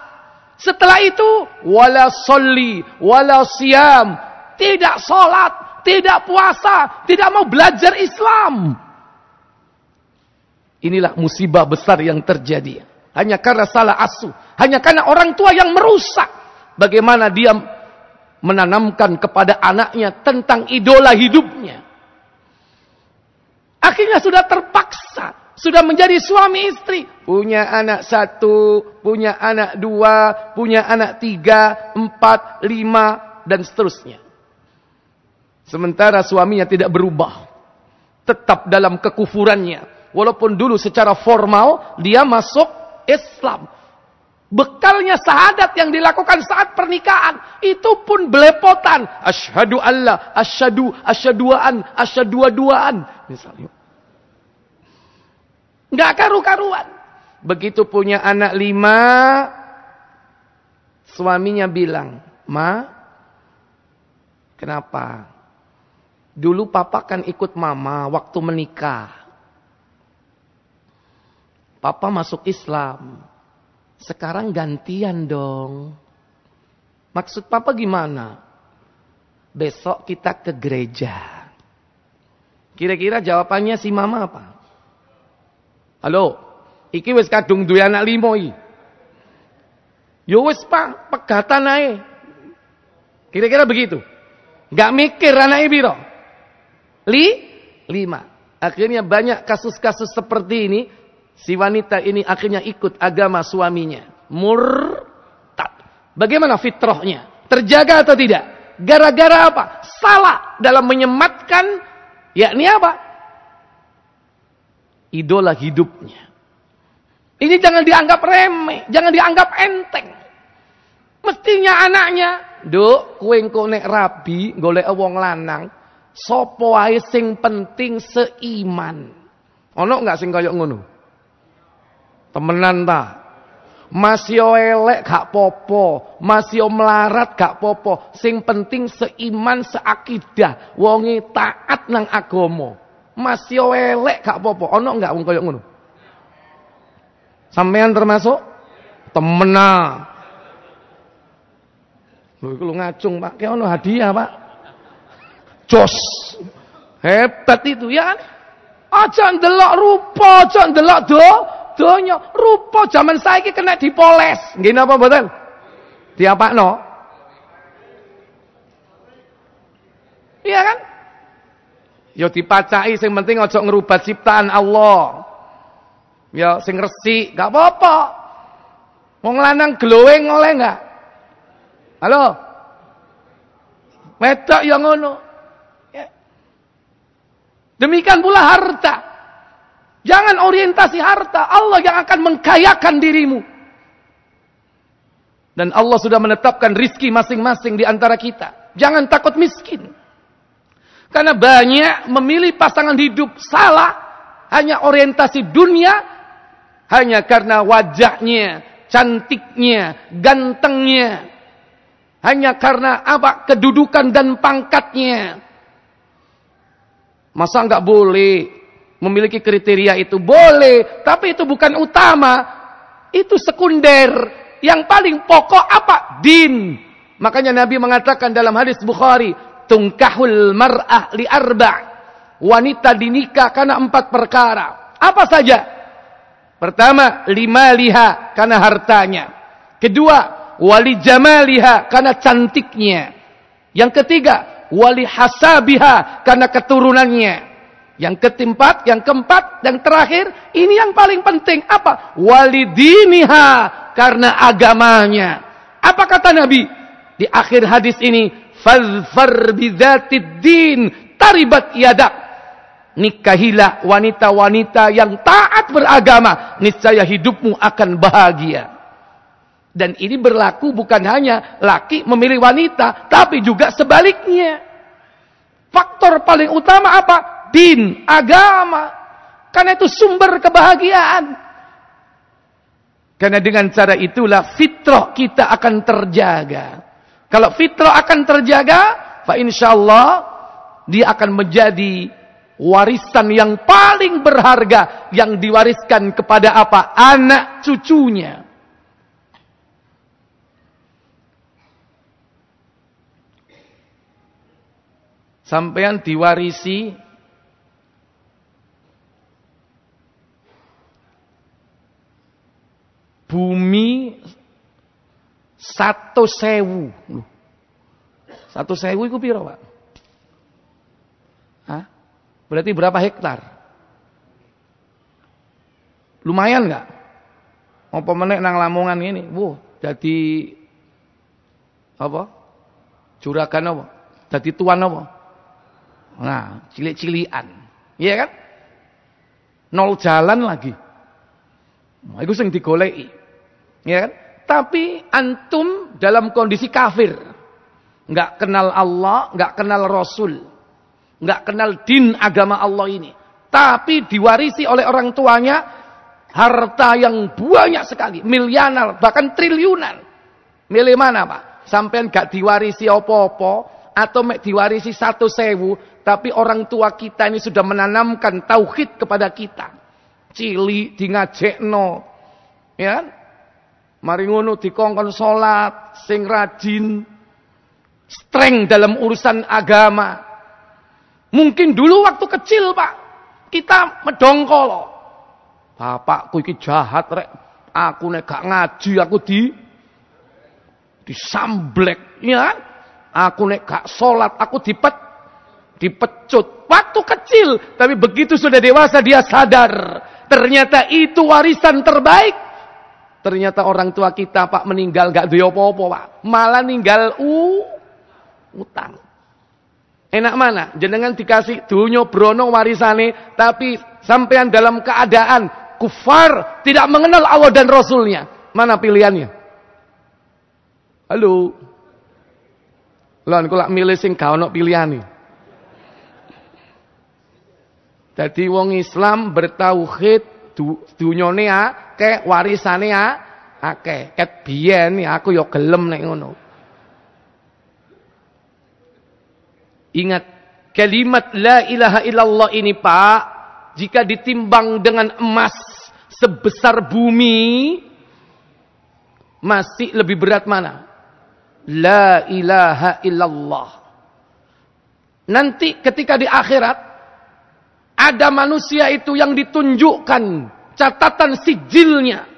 S1: Setelah itu wala sholli wala siyam, tidak salat, tidak puasa, tidak mau belajar Islam. Inilah musibah besar yang terjadi. Hanya karena salah asuh, hanya karena orang tua yang merusak. Bagaimana dia menanamkan kepada anaknya tentang idola hidupnya. Akhirnya sudah terpaksa. Sudah menjadi suami istri. Punya anak 1, punya anak 2, punya anak 3, 4, 5, dan seterusnya. Sementara suaminya tidak berubah. Tetap dalam kekufurannya. Walaupun dulu secara formal dia masuk Islam. Bekalnya syahadat yang dilakukan saat pernikahan itu pun belepotan. Asyhadu alla, asyhaduan, asyhaduan misalnya. Enggak karu-karuan. Begitu punya anak 5, suaminya bilang, "Ma, kenapa? Dulu papa kan ikut mama waktu menikah. Papa masuk Islam. Sekarang gantian dong. Maksud papa gimana? Besok kita ke gereja." Kira-kira jawabannya si mama apa? Halo, iki wis kadung duwe anak 5 iki. Yo wis Pak, pegatan ae. Kira-kira begitu. Enggak mikir anake piro? 5. Akhirnya banyak kasus-kasus seperti ini. Si wanita ini akhirnya ikut agama suaminya. Murtad. Bagaimana fitrahnya? Terjaga atau tidak? Gara-gara apa? Salah dalam menyematkan, yakni apa? Idola hidupnya. Ini jangan dianggap remeh. Jangan dianggap enteng. Mestinya anaknya, "Duk, kowe engko nek rabi golek wong lanang, sapa wae sing penting seiman." Ono enggak sing kaya ngono? Temenan ta? Masih elek gak popo, masih melarat gak popo. Sing penting seiman, seakidah, wonge taat nang agama. Mas yo elek gak apa-apa. Ono enggak wong koyo ngono? Sampean termasuk? Temenan. Lho iku lu ngacung, Pak. Ki ono hadiah, Pak. Jos. Hebat itu ya kan? Aja ndelok rupa, aja ndelok donya. Rupa zaman saiki kena dipoles. Nggih napa mboten? Diapakno? Iya kan? Ya dipacai, sing penting aja ngerubat ciptaan Allah. Ya sing resik, gak apa-apa. Wong lanang glowing oleh enggak? Halo? Wedok yang ngono. Ya. Demikian pula harta. Jangan orientasi harta. Allah yang akan mengkayakan dirimu. Dan Allah sudah menetapkan rizki masing-masing di antara kita. Jangan takut miskin. Karena banyak memilih pasangan hidup salah. Hanya orientasi dunia. Hanya karena wajahnya, cantiknya, gantengnya. Hanya karena apa? Kedudukan dan pangkatnya. Masa enggak boleh memiliki kriteria itu? Boleh, tapi itu bukan utama. Itu sekunder. Yang paling pokok apa? Din. Makanya Nabi mengatakan dalam hadis Bukhari, tungkahul mar'ah li arba'. Wanita dinikah karena 4 perkara. Apa saja? Pertama, limaliha, karena hartanya. Kedua, wali jamaliha, karena cantiknya. Yang ketiga, wali hasabiha, karena keturunannya. Yang keempat, yang terakhir, ini yang paling penting. Apa? Wali diniha, karena agamanya. Apa kata Nabi? Di akhir hadis ini, fadfar bidzatid din, taribat yadak. Nikahilah wanita-wanita yang taat beragama, niscaya hidupmu akan bahagia. Dan ini berlaku bukan hanya laki memilih wanita, tapi juga sebaliknya. Faktor paling utama apa? Din, agama. Karena itu sumber kebahagiaan. Karena dengan cara itulah fitrah kita akan terjaga. Kalau fitrah akan terjaga, fa insyaallah dia akan menjadi warisan yang paling berharga yang diwariskan kepada apa? Anak cucunya. Sampean diwarisi bumi 100.000. 100.000 itu piro, Pak? Hah? Berarti berapa hektar? Lumayan nggak? Apa meneh nang Lamongan ini? Jadi apa? Juragan apa? Jadi tuan apa? Nah, cilik-cilikan. Iya kan? 0 jalan lagi. Nah, itu sing digoleki. Iya kan? Tapi antum dalam kondisi kafir. Enggak kenal Allah, enggak kenal Rasul. Enggak kenal din agama Allah ini. Tapi diwarisi oleh orang tuanya harta yang banyak sekali. Miliaran, bahkan triliunan. Milih mana, Pak? Sampean gak diwarisi apa-apa. Atau diwarisi 100.000. Tapi orang tua kita ini sudah menanamkan tauhid kepada kita. Cili di ngajekno. Ya kan? Mari ngono dikongkon salat, sing rajin, streng dalam urusan agama. Mungkin dulu waktu kecil, Pak, kita medongkol. Bapakku iki jahat rek. Aku nek gak ngaji aku disamblek, ya kan? Aku nek gak salat aku dipecut. Waktu kecil, tapi begitu sudah dewasa dia sadar. Ternyata itu warisan terbaik. Ternyata orang tua kita, Pak, meninggal gak duwe apa-apa, Pak. Malah ninggal utang. Enak mana? Jenengan dikasih dunya brono warisane, tapi sampean dalam keadaan kufar, tidak mengenal Allah dan Rasulnya. Mana pilihannya? Halo. Lan kula milih sing gak ono pilihane. Dadi wong Islam bertauhid dunyane akeh, warisane akeh. Ket biyen aku ya gelem nek ngono. Ingat, Kalimat la ilaha illallah ini Pak, jika ditimbang dengan emas sebesar bumi, masih lebih berat mana? La ilaha illallah. Nanti ketika di akhirat, ada manusia itu yang ditunjukkan catatan sijilnya.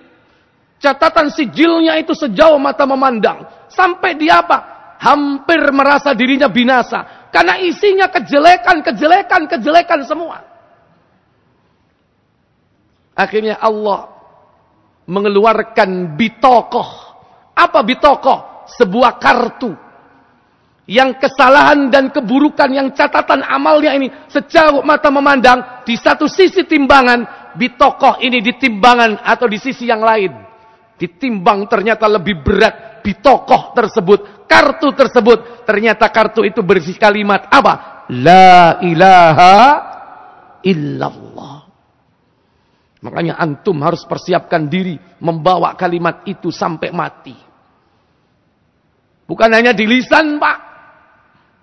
S1: Catatan sijilnya itu sejauh mata memandang. Sampai dia apa? Hampir merasa dirinya binasa. Karena isinya kejelekan semua. Akhirnya Allah mengeluarkan bitokoh. Apa bitokoh? Sebuah kartu. Yang kesalahan dan keburukan yang catatan amalnya ini sejauh mata memandang. Di satu sisi timbangan, bitokoh ini ditimbangan atau di sisi yang lain. Ditimbang ternyata lebih berat bitokoh tersebut. Kartu tersebut. Ternyata kartu itu berisi kalimat apa? La ilaha illallah. Makanya antum harus persiapkan diri membawa kalimat itu sampai mati. Bukan hanya di lisan Pak.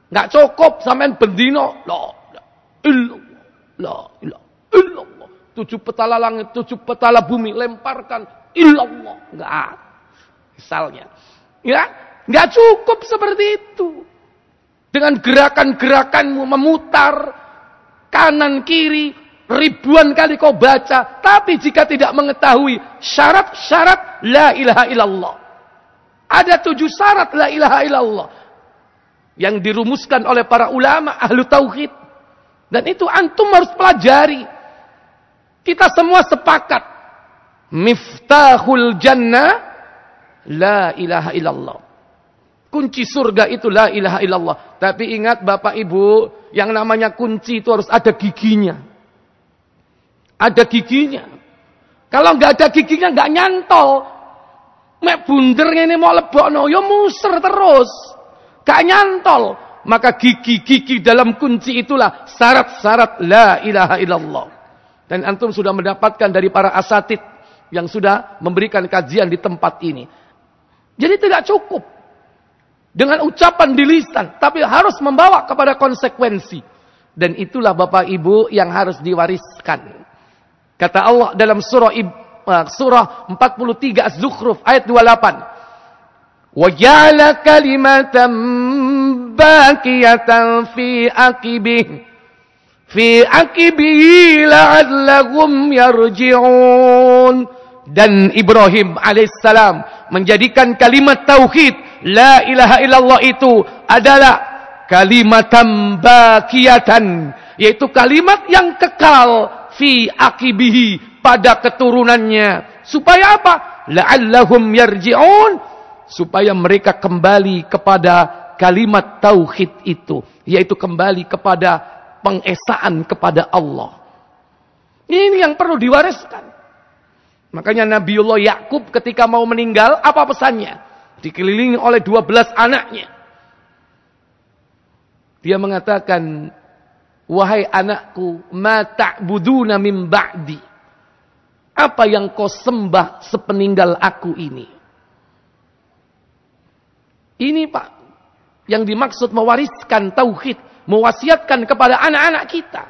S1: Nggak cukup sampean bendino. La ilaha illallah. 7 petala langit, 7 petala bumi lemparkan illallah. Enggak. Misalnya. Ya, enggak cukup seperti itu. Dengan gerakan-gerakanmu memutar kanan kiri ribuan kali kau baca, tapi jika tidak mengetahui syarat-syarat la ilaha illallah. Ada 7 syarat la ilaha illallah yang dirumuskan oleh para ulama ahlu tauhid. Dan itu antum harus pelajari. Kita semua sepakat. Miftahul jannah la ilaha illallah. Kunci surga itu la ilaha illallah. Tapi ingat Bapak Ibu, yang namanya kunci itu harus ada giginya. Ada giginya. Kalau nggak ada giginya nggak nyantol. Mek bundernya ini mau lebokno, ya muser terus. Gak nyantol. Maka gigi-gigi dalam kunci itulah syarat-syarat la ilaha illallah. Dan antum sudah mendapatkan dari para asatid yang sudah memberikan kajian di tempat ini. Jadi tidak cukup dengan ucapan di lisan, tapi harus membawa kepada konsekuensi. Dan itulah Bapak Ibu yang harus diwariskan. Kata Allah dalam surah 43 Az-Zukhruf ayat 28. وَجَعَلَ كَلِمَةً بَاقِيَةً فِي عَقِبِهِ لَعَلَّهُمْ يَرْجِعُونَ. Dan Ibrahim alaihissalam menjadikan kalimat tauhid la ilaha illallah itu adalah kalimatan baqiyatan, yaitu kalimat yang kekal fi aqibihi, pada keturunannya. Supaya apa? La'allahum yarji'un, supaya mereka kembali kepada kalimat tauhid itu, yaitu kembali kepada pengesaan kepada Allah. Ini yang perlu diwariskan. Makanya Nabiullah Yakub ketika mau meninggal, apa pesannya? Dikelilingi oleh 12 anaknya. Dia mengatakan, wahai anakku, ma ta'buduna min ba'di. Apa yang kau sembah sepeninggal aku ini? Ini Pak, yang dimaksud mewariskan tauhid, mewasiatkan kepada anak-anak kita.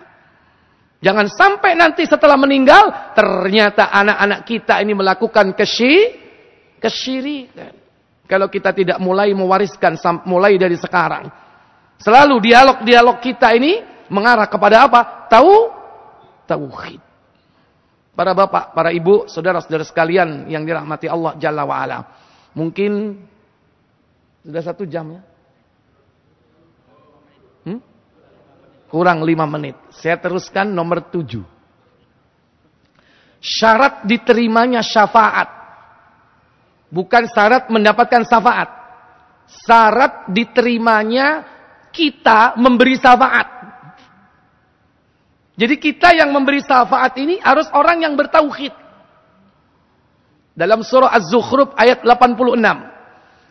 S1: Jangan sampai nanti setelah meninggal, ternyata anak-anak kita ini melakukan kesyirikan. Kalau kita tidak mulai mewariskan, mulai dari sekarang. Selalu dialog-dialog kita ini mengarah kepada apa? Tauhid. Para bapak, para ibu, saudara-saudara sekalian yang dirahmati Allah Jalla wa'ala. Mungkin sudah 1 jam ya? Kurang 5 menit. Saya teruskan nomor 7. Syarat diterimanya syafaat. Bukan syarat mendapatkan syafaat. Syarat diterimanya kita memberi syafaat. Jadi kita yang memberi syafaat ini harus orang yang bertauhid. Dalam surah Az-Zukhruf ayat 86.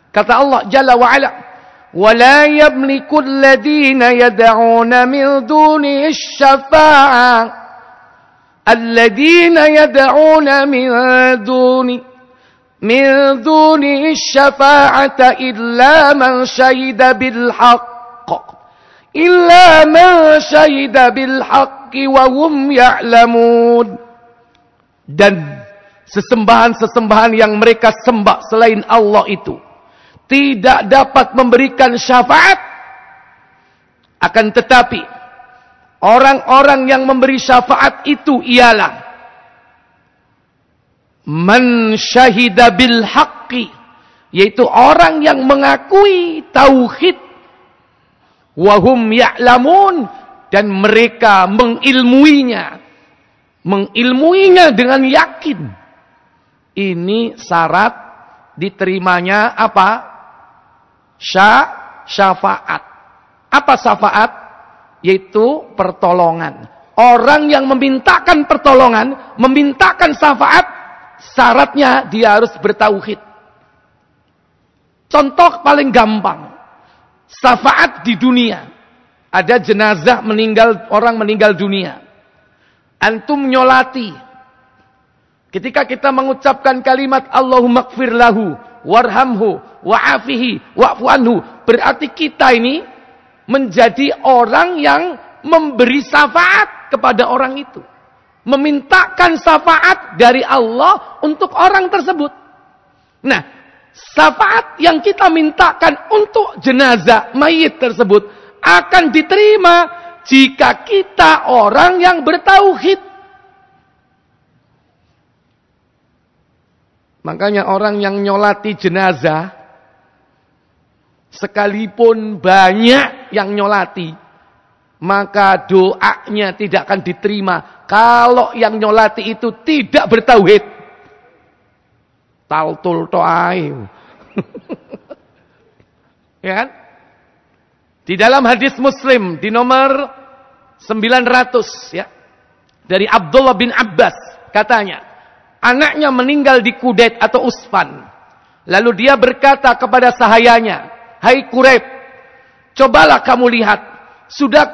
S1: Kata Allah Jalla wa'ala, وَلَا يَمْلِكُ الَّذِينَ يَدْعُونَ مِنْ دُونِهِ الشَّفَاعَةَ الَّذِينَ يَدْعُونَ مِنْ دُونِهِ الشَّفَاعَةَ إِلَّا مَنْ شَهِدَ بِالْحَقِّ illa man syahida bil haqqi wa hum ya'lamun. Dan sesembahan-sesembahan yang mereka sembah selain Allah itu tidak dapat memberikan syafaat. Akan tetapi orang-orang yang memberi syafaat itu ialah man syahida bil haqqi, yaitu orang yang mengakui tauhid, wa hum ya'lamun, dan mereka mengilmuinya dengan yakin. Ini syarat diterimanya apa? Syafaat. Apa syafaat? Yaitu pertolongan. Orang yang memintakan pertolongan, memintakan syafaat, syaratnya dia harus bertauhid. Contoh paling gampang. Syafaat di dunia. Ada jenazah meninggal, orang meninggal dunia. Antum nyolati. Ketika kita mengucapkan kalimat Allahumma gfir lahu, warhamhu, wa'afihi, wa'fu anhu, berarti kita ini menjadi orang yang memberi syafaat kepada orang itu. Memintakan syafaat dari Allah untuk orang tersebut. Nah, syafaat yang kita mintakan untuk jenazah mayit tersebut akan diterima jika kita orang yang bertauhid. Makanya orang yang nyolati jenazah, sekalipun banyak yang nyolati, maka doanya tidak akan diterima kalau yang nyolati itu tidak bertauhid. Taltul to'ai. Ya kan? Di dalam hadis Muslim di nomor 900 ya, dari Abdullah bin Abbas katanya, anaknya meninggal di Kudet atau Usfan. Lalu dia berkata kepada sahayanya, "Hai Quraib, cobalah kamu lihat, sudah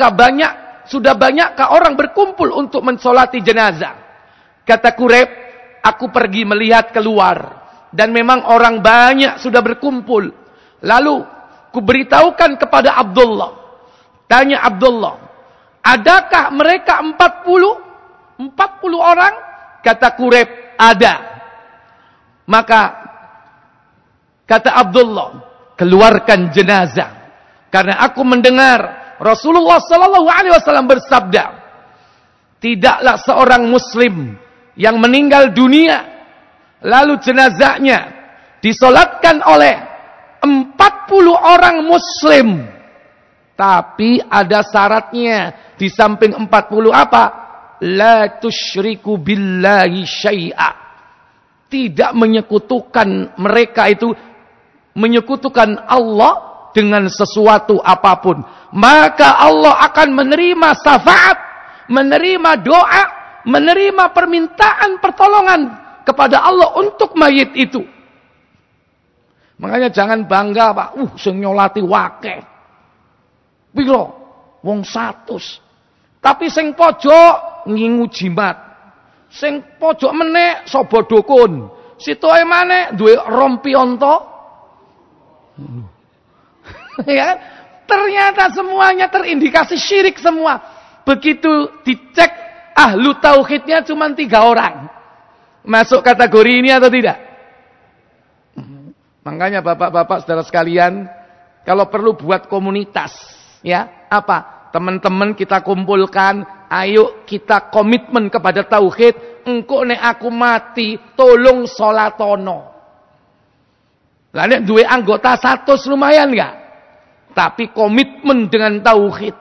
S1: banyakkah orang berkumpul untuk mensolati jenazah?" Kata Quraib, "Aku pergi melihat keluar, dan memang orang banyak sudah berkumpul. Lalu kuberitahukan kepada Abdullah." Tanya Abdullah, "Adakah mereka 40 orang?" Kata Quraib, "Ada." Maka kata Abdullah, "Keluarkan jenazah, karena aku mendengar Rasulullah sallallahu alaihi wasallam bersabda, tidaklah seorang muslim yang meninggal dunia lalu jenazahnya disolatkan oleh 40 orang muslim, tapi ada syaratnya di samping 40 apa? La tusyriku billahi syai'a." Tidak menyekutukan, mereka itu menyekutukan Allah dengan sesuatu apapun. Maka Allah akan menerima syafaat, menerima doa, menerima permintaan pertolongan kepada Allah untuk mayit itu. Makanya jangan bangga, Pak. Sing nyolati wake. Piro? Wong 100. Tapi sing pojok ngingu jimat. Sing pojok meneh sobo dukun. Sitoe maneh duwe rompi onto. Ya, ternyata semuanya terindikasi syirik semua. Begitu dicek ahlu tauhidnya cuma 3 orang. Masuk kategori ini atau tidak? Makanya bapak-bapak saudara sekalian, kalau perlu buat komunitas, ya, apa? Teman-teman kita kumpulkan, ayo kita komitmen kepada tauhid. Engko nek aku mati, tolong sholatono. Lah nek duwe anggota 100 lumayan enggak? Tapi komitmen dengan tauhid.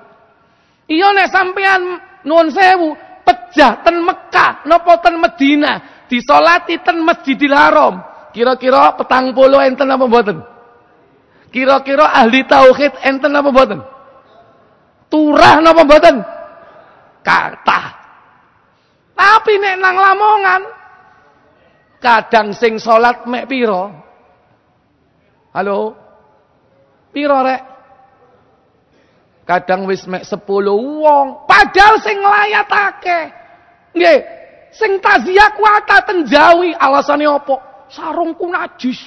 S1: Iya nek sampean nuwun sewu, pejah ten Mekah napa ten Madinah, disolati ten Masjidil Haram. Kira-kira 40 enten apa mboten? Kira-kira ahli tauhid enten apa mboten? Turah napa mboten? Kathah. Tapi nek nang Lamongan kadang sing salat mek pira? Halo? Pira rek? Kadang wis mek 10 wong, padahal sing nglayatake. Nggih, sing taziah kuwata ten Jawi, alasane apa? Sarungku najis.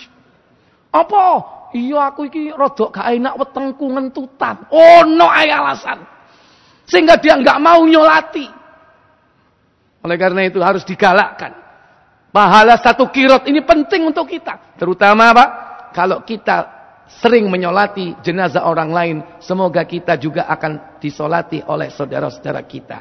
S1: Apa? iya aku iki rodok gak enak wetengku ngentutan. Ono ae alasan. Sehingga dia enggak mau nyolati. Oleh karena itu harus digalakkan. Pahala 1 qirot ini penting untuk kita. Terutama Pak, kalau kita sering menyolati jenazah orang lain, semoga kita juga akan disolati oleh saudara-saudara kita.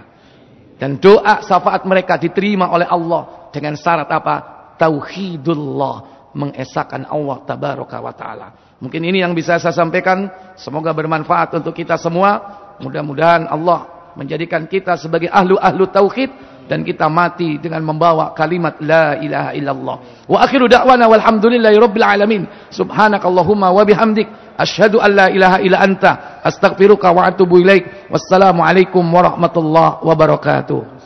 S1: Dan doa syafaat mereka diterima oleh Allah dengan syarat apa? Tauhidullah, mengesahkan Allah tabaraka wa taala. Mungkin ini yang bisa saya sampaikan, semoga bermanfaat untuk kita semua. Mudah-mudahan Allah menjadikan kita sebagai ahlu tauhid dan kita mati dengan membawa kalimat la ilaha illallah. Wa akhiru da'wana walhamdulillahi rabbil alamin. Subhanakallahumma wa bihamdik asyhadu an la ilaha illa anta astaghfiruka wa atubu ilaik. Wassalamu alaikum warahmatullahi wabarakatuh.